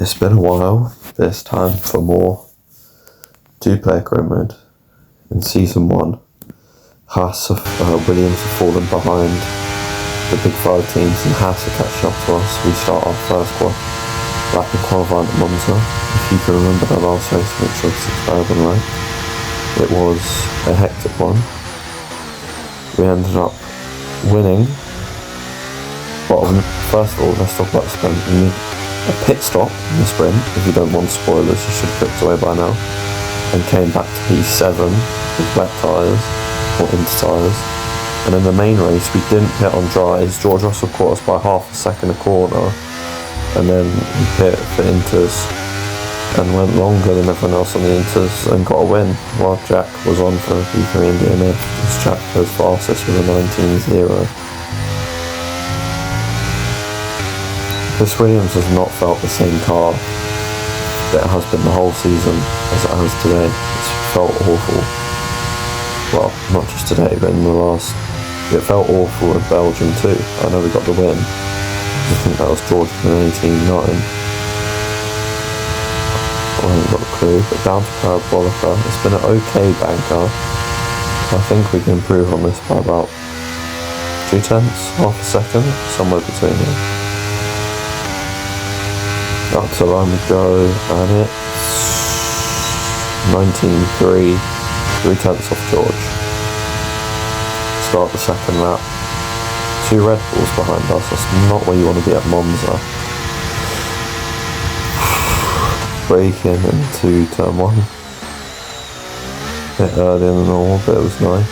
It's been a while, this time for more two-player career mode. In Season 1, Williams have fallen behind the big five teams and Haas are catching up to us. We start our first lap in qualifying at Monza. If you can remember the last race, make sure to subscribe and like. It was a hectic one. We ended up winning. Well, first of all, let's talk about the sprint. You need a pit stop in the sprint. If you don't want spoilers, you should have clicked away by now. And came back to P7 with wet tyres, or into tyres. And in the main race, we didn't pit on dries. George Russell caught us by half a second a corner. And then we pit for inters and went longer than everyone else on the inters and got a win. While Jack was on for P3 and DNF, because Jack goes fastest with a 19.0. This Williams has not felt the same car that it has been the whole season as it has today. It's felt awful. Well, not just today, but in the last... It felt awful in Belgium too. I know we got the win. I think that was George with an 18.9. I haven't got a clue, but down to Parabolica. It's been an okay banker. I think we can improve on this by about 2 tenths, half a second, somewhere between here. Up to line we go, and it's 19.3, 3 tenths off George. Start the second lap. 2 Red Bulls behind us, that's not where you want to be at Monza. Braking into turn 1. A bit earlier than normal, but it was nice.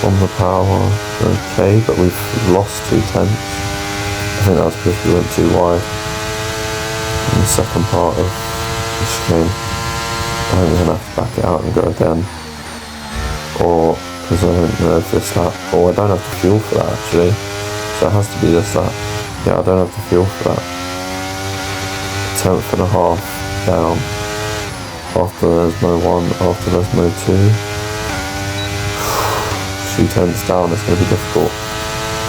On the power, okay, but we've lost 2 tenths. I think that was because we went too wide in the second part of the chicane. I think we're going to have to back it out and go again. Or, because I don't know if this lap, or I don't have the fuel for that actually. So it has to be this lap. Yeah, I don't have the fuel for that. 10th and a half down. After there's no 1, after there's no 2. 2 tenths down, it's going to be difficult.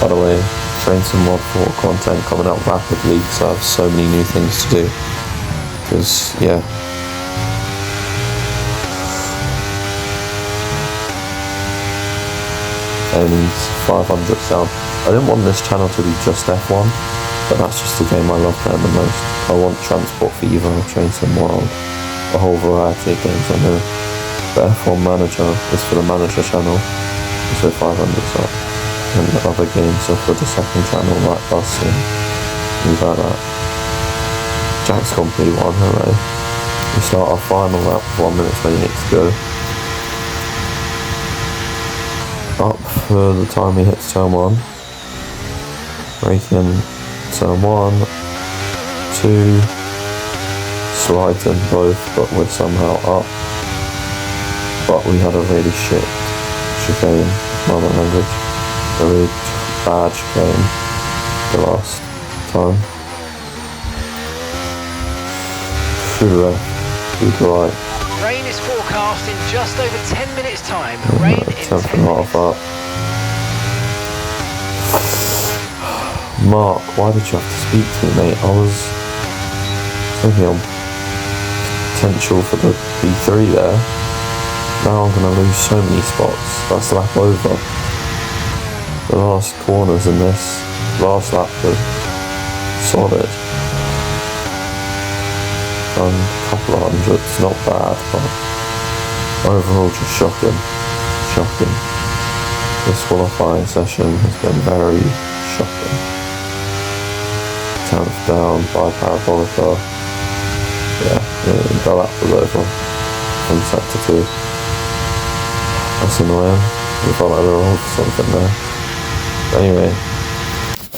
By the way, train some mod 4 content coming out rapidly because I have so many new things to do. Because, yeah. And 500 down. I didn't want this channel to be just F1, but that's just the game I love playing the most. I want Transport Fever, Train Sim World, a whole variety of games I know. The F1 Manager is for the Manager channel, so 500's up. And the other games are for the second channel, like Bus and things like that. Jack's gone P1, hooray. We start our final lap, 1 minute 28 to go. Up for the time he hits turn 1. Braking turn 1, 2, sliding both, but we're somehow up. But we had a really shit chicane, mother language. A really bad chicane the last time. Good right. Rain is forecast in just over 10 minutes time. Rain in 10 minutes. Up. Mark, why did you have to speak to me, mate? I was thinking on potential for the B3 there. Now I'm going to lose so many spots. That's the lap over. The last corners in this last lap were solid. Done a couple of hundreds, not bad, but overall just shocking. Shocking. This qualifying session has been very shocking. 10th down by Parabolica. Yeah, the lap was over from sector 2. That's annoying. We felt like we were on for something there. Anyway,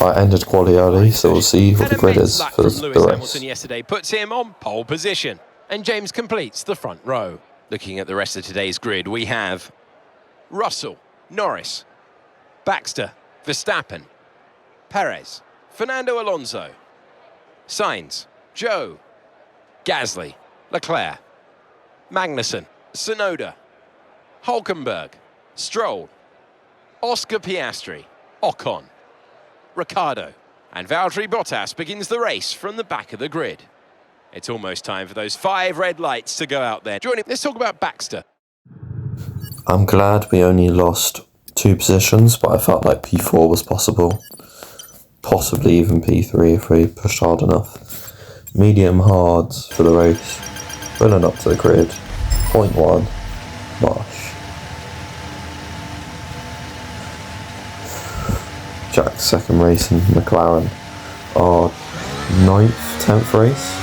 I ended quali early, so we'll see what the grid is for the race. Hamilton yesterday puts him on pole position, and James completes the front row. Looking at the rest of today's grid, we have Russell, Norris, Baxter, Verstappen, Perez, Fernando Alonso, Sainz, Joe, Gasly, Leclerc, Magnussen, Tsunoda, Hulkenberg, Stroll, Oscar Piastri, Ocon, Ricciardo, And Valtteri Bottas begins the race from the back of the grid. It's almost time for those 5 red lights to go out there. Joining, let's talk about Baxter. I'm glad we only lost 2 positions, but I felt like P4 was possible. Possibly even P3 if we pushed hard enough. Medium hards for the race. Pulling up to the grid. 0.1. Marsh. Jack's second race in Mclaren. Our 9th, 10th race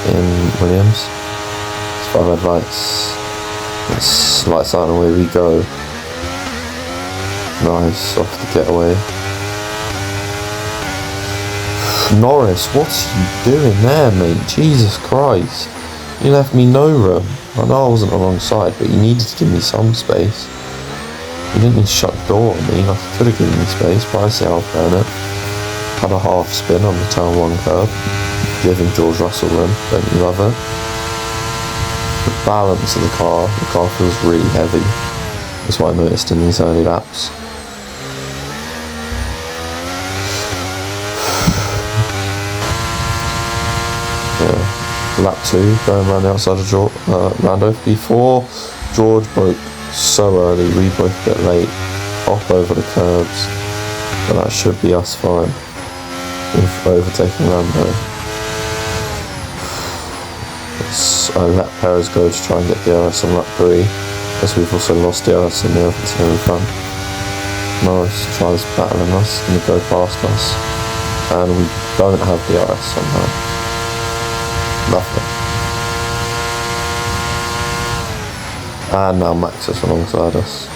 in Williams. It's 5 red lights. It's lights out and away we go. Nice, off the getaway. Norris, what's you doing there, mate? Jesus Christ. You left me no room. I know I wasn't alongside, but you needed to give me some space. You didn't need to shut the door on me. I could have given me space, but I say I'll burn it. Had a half spin on the turn 1 curb, giving George Russell room. Don't you love it? The balance of the car feels really heavy. That's what I noticed in these early laps. Yeah. Lap 2, going around the outside of Lando. Before George broke so early, we broke a bit late, off over the curbs, but that should be us fine. We've overtaken Lando. I let Perez go to try and get DRS on lap 3, as we've also lost DRS in the open here in front. Norris tries battling us and go past us, and we don't have DRS somehow. Nothing. And now Max is alongside us.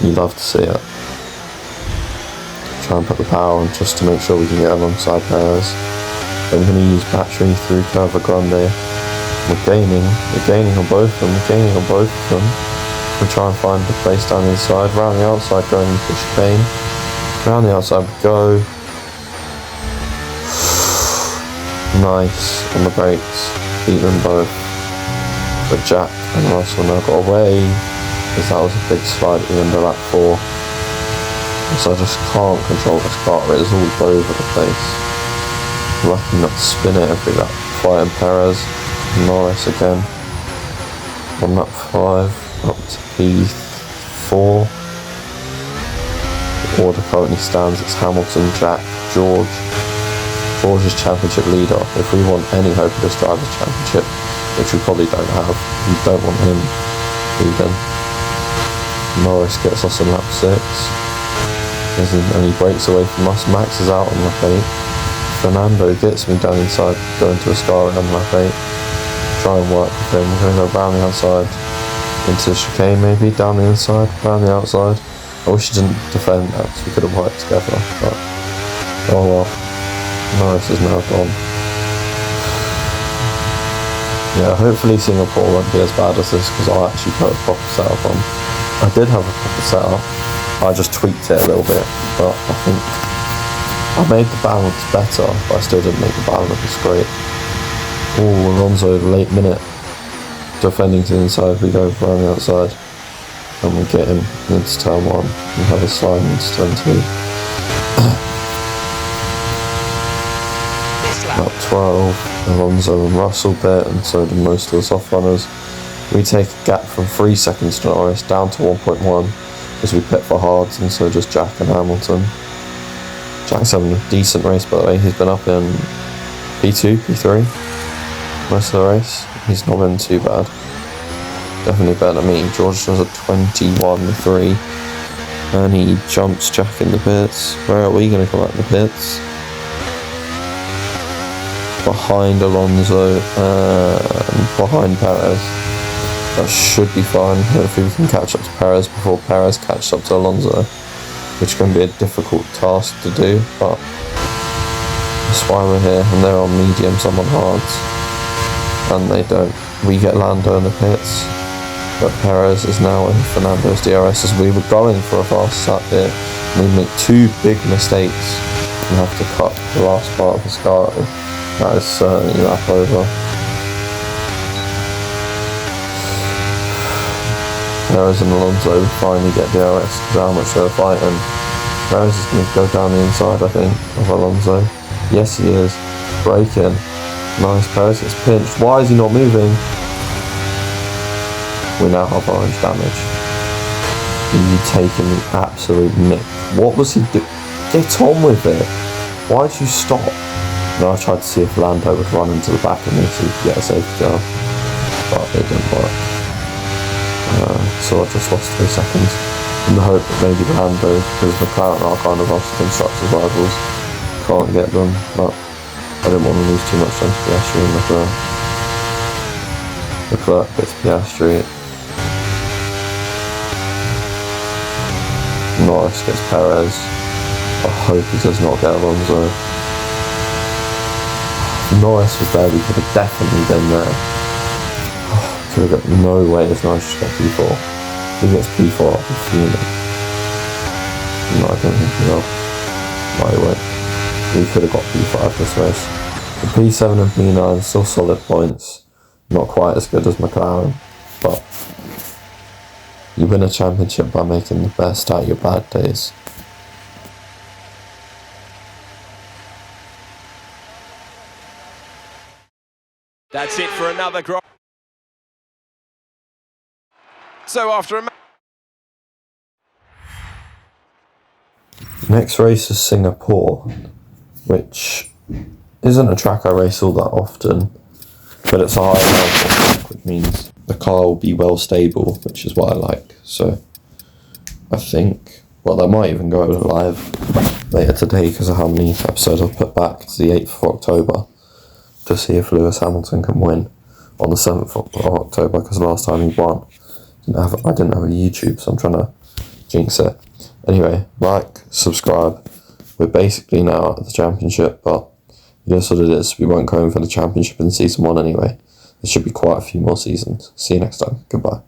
You love to see it. Try and put the power on just to make sure we can get alongside Perez. Then we're going to use battery through Curva Grande. We're gaining on both of them, We try and find the place down the inside, round the outside going into the chicane. Round the outside we go. Nice on the brakes, beat them both. But Jack and Russell now got away, because that was a big slide at the end of lap 4. So I just can't control this car, it is all over the place. Lucky not to spin it every lap. Fighting Perez, Norris again. On lap 5, up to P4. The order currently stands, it's Hamilton, Jack, George. George's championship leader. If we want any hope of this driver's championship, which we probably don't have, we don't want him leading. Norris gets us in lap 6. And he breaks away from us. Max is out on lap 8. Fernando gets me down inside, going to Ascari on lap 8. Try and work with him. We're going to go round the outside into the chicane, maybe down the inside, round the outside. I wish he didn't defend that, because we could have worked together, but oh well. Norris is now gone. Yeah, hopefully Singapore won't be as bad as this, because I actually put a proper setup on. I did have a proper setup, I just tweaked it a little bit, but I think I made the balance better, but I still didn't make the balance great. Oh, Alonso, late minute, defending to the inside, we go around the outside, and we get him into turn 1, and have a slide into turn 2. Lap 12, Alonso and Russell bit, and so do most of the soft runners. We take a gap from 3 seconds to Norris down to 1.1 as we pit for hards, and so does Jack and Hamilton. Jack's having a decent race, by the way. He's been up in P2, P3 most of the race. He's not been too bad. Definitely better than me. George does a 21.3 and he jumps Jack in the pits. Where are we going to come out in the pits? Behind Alonso and behind Perez. That should be fine. Hopefully we can catch up to Perez before Perez catches up to Alonso, which can be a difficult task to do, but that's why we're here. And they're on mediums, I'm on hards, and they don't. We get Lando in the pits, but Perez is now in Fernando's DRS as we were going for a fast start here. We make 2 big mistakes and have to cut the last part of the start. That is certainly lap over. Perez and Alonso finally get DRS because how much they were fighting. Perez is going to go down the inside, I think, of Alonso. Yes, he is. Braking. Nice, Perez gets pinched. Why is he not moving? We now have orange damage. You taking the absolute nick. What was he doing? Get on with it. Why did you stop? No, I tried to see if Lando would run into the back of me so he could get a safety car, but it didn't work. So I just lost 3 seconds in the hope that maybe Lando, because McLaren are kind of our constructors' rivals, can't get them, but I didn't want to lose too much time to Piastri and Leclerc. Leclerc gets Piastri. Norris gets Perez. I hope he does not get Alonso. If Norris was there, we could have definitely been there. Could have got no way as Norris should get P4. If he gets P4, I'll be fuming. No, I don't think he will. No, he won't. We could have got P5 this race. The P7 and P9 still solid points. Not quite as good as McLaren, but you win a championship by making the best out of your bad days. That's it for another Grand. So after a Next race is Singapore, which isn't a track I race all that often, but it's a high level track, which means the car will be well stable, which is what I like. So I think, well, they might even go live later today because of how many episodes I've put back to the 8th of October to see if Lewis Hamilton can win on the 7th of October, because last time he won, I didn't have a YouTube, so I'm trying to jinx it. Anyway, like, subscribe. We're basically now at the championship, but it is what it is. We won't go in for the championship in season 1 anyway. There should be quite a few more seasons. See you next time. Goodbye.